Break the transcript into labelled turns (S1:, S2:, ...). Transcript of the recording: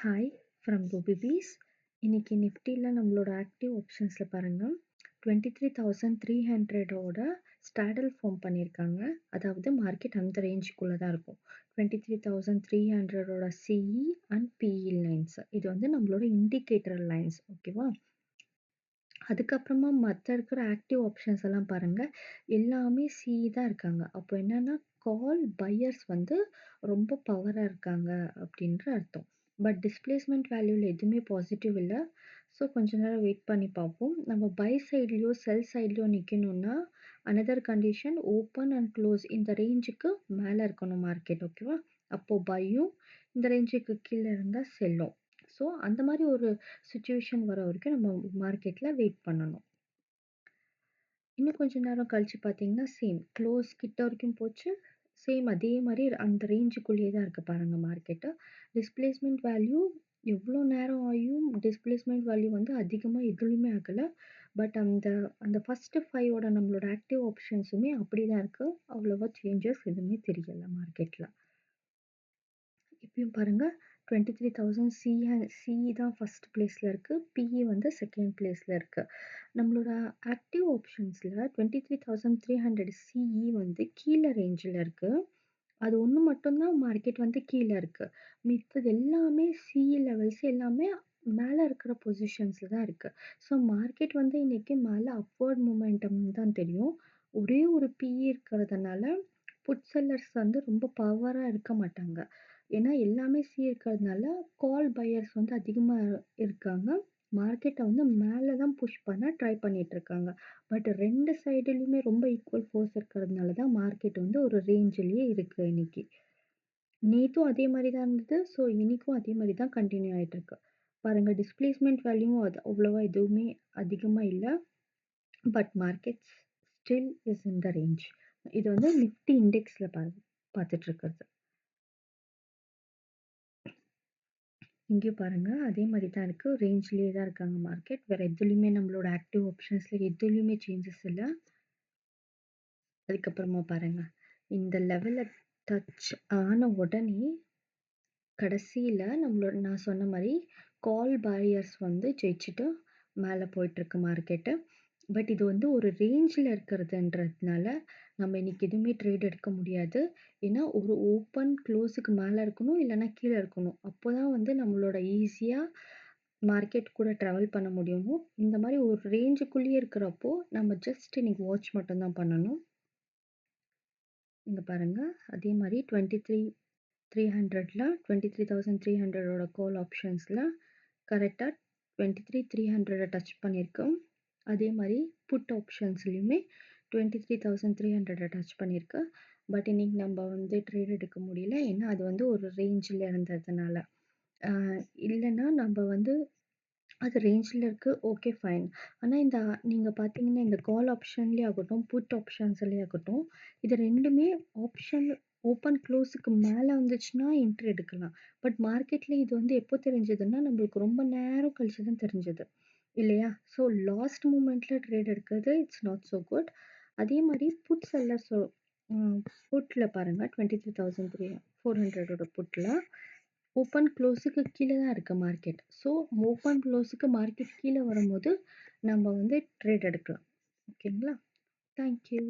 S1: Hi from ரூபிபீஸ். இன்னைக்கு நிஃப்டியில் நம்மளோட ஆக்டிவ் ஆப்ஷன்ஸில் பாருங்கள் 23,300ஓட ஸ்டாடல் ஃபார்ம் பண்ணியிருக்காங்க. அதாவது மார்க்கெட் அந்த ரேஞ்சுக்குள்ளே தான் இருக்கும். 23,300ஓட சிஇ அண்ட் பிஇ லைன்ஸ், இது வந்து நம்மளோட இண்டிகேட்டர் லைன்ஸ். ஓகேவா? அதுக்கப்புறமா மற்ற இருக்கிற ஆக்டிவ் ஆப்ஷன்ஸ் எல்லாம் பாருங்கள், எல்லாமே சிஇ தான் இருக்காங்க. அப்போ என்னன்னா கால் பையர்ஸ் வந்து ரொம்ப பவராக இருக்காங்க அப்படின்ற அர்த்தம். பட் டிஸ்பிளேஸ்மெண்ட் வேல்யூவில் எதுவுமே பாசிட்டிவ் இல்லை. ஸோ கொஞ்ச நேரம் வெயிட் பண்ணி பார்ப்போம். நம்ம பை சைட்லேயோ செல் சைட்லேயோ நிற்கணும்னா another condition open and close இந்த ரேஞ்சுக்கு மேலே இருக்கணும் மார்க்கெட். ஓகேவா? அப்போது பையும் இந்த ரேஞ்சுக்கு கீழே இருந்தால் செல்லும். ஸோ அந்த மாதிரி ஒரு சுச்சுவேஷன் வர வரைக்கும் நம்ம மார்க்கெட்டில் வெயிட் பண்ணணும். இன்னும் கொஞ்சம் நேரம் கழிச்சு பார்த்தீங்கன்னா சேம் க்ளோஸ் கிட்ட வரைக்கும் போச்சு. சேம் அதே மாதிரி அந்த ரேஞ்சுக்குள்ளேயே தான் இருக்குது பாருங்கள் மார்க்கெட்டு. டிஸ்பிளேஸ்மெண்ட் வேல்யூ எவ்வளோ நேரம் ஆகியும் டிஸ்பிளேஸ்மெண்ட் வேல்யூ வந்து அதிகமாக எதுலையுமே ஆகலை. பட் அந்த அந்த ஃபஸ்ட்டு 5ஓட நம்மளோட ஆக்டிவ் ஆப்ஷன்ஸுமே அப்படி தான் இருக்குது. அவ்வளோவா சேஞ்சஸ் எதுவுமே தெரியலை மார்க்கெட்டில். இப்பயும் பாருங்கள் 23,000 சிஇ தான் ஃபஸ்ட் பிளேஸில் இருக்குது. பிஇ வந்து செகண்ட் பிளேஸில் இருக்குது. நம்மளோட ஆக்டிவ் ஆப்ஷன்ஸில் 23,300 சிஇ வந்து கீழே ரேஞ்சில் இருக்குது. அது ஒன்று மட்டும்தான் மார்க்கெட் வந்து கீழே இருக்குது. மித்தது எல்லாமே சிஇ லெவல்ஸ் எல்லாமே மேலே இருக்கிற பொசிஷன்ஸில் தான் இருக்குது. ஸோ மார்க்கெட் வந்து இன்றைக்கி மேலே அப்வர்ட் மூமெண்டம் தான் தெரியும். ஒரே ஒரு பிஇ இருக்கிறதுனால புட் செல்லர்ஸ் வந்து ரொம்ப பவராக இருக்க மாட்டாங்க. ஏன்னா எல்லாமே சி இருக்கிறதுனால கால் பையர்ஸ் வந்து அதிகமாக இருக்காங்க. மார்க்கெட்டை வந்து மேலே தான் புஷ் பண்ண ட்ரை பண்ணிட்டு இருக்காங்க. பட் ரெண்டு சைடுலையுமே ரொம்ப ஈக்குவல் ஃபோர்ஸ் இருக்கிறதுனால தான் மார்க்கெட் வந்து ஒரு ரேஞ்சிலேயே இருக்குது இன்னைக்கு. நேற்றும் அதே மாதிரி தான் இருந்தது. ஸோ இன்னைக்கும் அதே மாதிரி தான் கண்டினியூ ஆகிட்டு இருக்கு. பாருங்கள், டிஸ்பிளேஸ்மெண்ட் வேல்யூவும் அது அவ்வளோவா எதுவுமே அதிகமாக இல்லை. But markets still is in the range. இது வந்து நிஃப்டி இண்டெக்ஸில் பார்த்துட்டு இருக்கிறது. இங்கேயும் பாருங்கள் அதே மாதிரி தான் இருக்குது. ரேஞ்ச்லேயே தான் இருக்காங்க மார்க்கெட். வேறு எதுலேயுமே நம்மளோட ஆக்டிவ் ஆப்ஷன்ஸில் எதுலேயுமே சேஞ்சஸ் இல்லை. அதுக்கப்புறமா பாருங்கள், இந்த லெவலில் டச் ஆன உடனே கடைசியில் நம்மளோட நான் சொன்ன மாதிரி கால் பேரியர்ஸ் வந்து ஜெயிச்சுட்டு மேலே போயிட்டுருக்கு மார்க்கெட்டு. பட் இது வந்து ஒரு ரேஞ்சில் இருக்கிறதுன்றதுனால நம்ம இன்னைக்கு எதுவுமே ட்ரேட் எடுக்க முடியாது. ஏன்னா ஒரு ஓப்பன் க்ளோஸுக்கு மேலே இருக்கணும், இல்லைன்னா கீழே இருக்கணும். அப்போ தான் வந்து நம்மளோட ஈஸியாக மார்க்கெட் கூட ட்ராவல் பண்ண முடியும். இந்த மாதிரி ஒரு ரேஞ்சுக்குள்ளேயே இருக்கிறப்போ நம்ம ஜஸ்ட் இன்னைக்கு வாட்ச் மட்டும்தான் பண்ணணும். இங்கே பாருங்கள், அதே மாதிரி 23,300ல் 23,300ஓட கால் ஆப்ஷன்ஸில் கரெக்டாக 23,300 டச் பண்ணியிருக்கோம். அதே மாதிரி புட் ஆப்ஷன்ஸ்லையுமே 23,300 டச் பண்ணியிருக்கு. பட் இன்னைக்கு நம்ம வந்து ட்ரேட் எடுக்க முடியல. ஏன்னா அது வந்து ஒரு ரேஞ்சில் இருந்ததுனால. இல்லைன்னா நம்ம வந்து அது ரேஞ்சில் இருக்குது, ஓகே ஃபைன். ஆனால் இந்த நீங்கள் பார்த்தீங்கன்னா இந்த கால் ஆப்ஷன்லேயே ஆகட்டும், புட் ஆப்ஷன்ஸ்லேயே ஆகட்டும், இது ரெண்டுமே ஆப்ஷன் ஓப்பன் க்ளோஸுக்கு மேலே வந்துச்சுன்னா என்ட்ரி எடுக்கலாம். பட் மார்க்கெட்டில் இது வந்து எப்போ தெரிஞ்சதுன்னா நம்மளுக்கு ரொம்ப நேரம் கழிச்சு தான் தெரிஞ்சது இல்லையா? ஸோ லாஸ்ட் மூமெண்ட்டில் ட்ரேட் எடுக்கிறது இட்ஸ் நாட் ஸோ குட். அதே மாதிரி புட் செல்லர்ஸோ புட்டில் பாருங்கள் 23,400ஓட புட்டில் ஓப்பன் க்ளோஸுக்கு கீழே தான் இருக்குது மார்க்கெட். ஸோ ஓப்பன் க்ளோஸுக்கு மார்க்கெட் கீழே வரும்போது நம்ம வந்து ட்ரேட் எடுக்கலாம். ஓகேங்களா? தேங்க்யூ.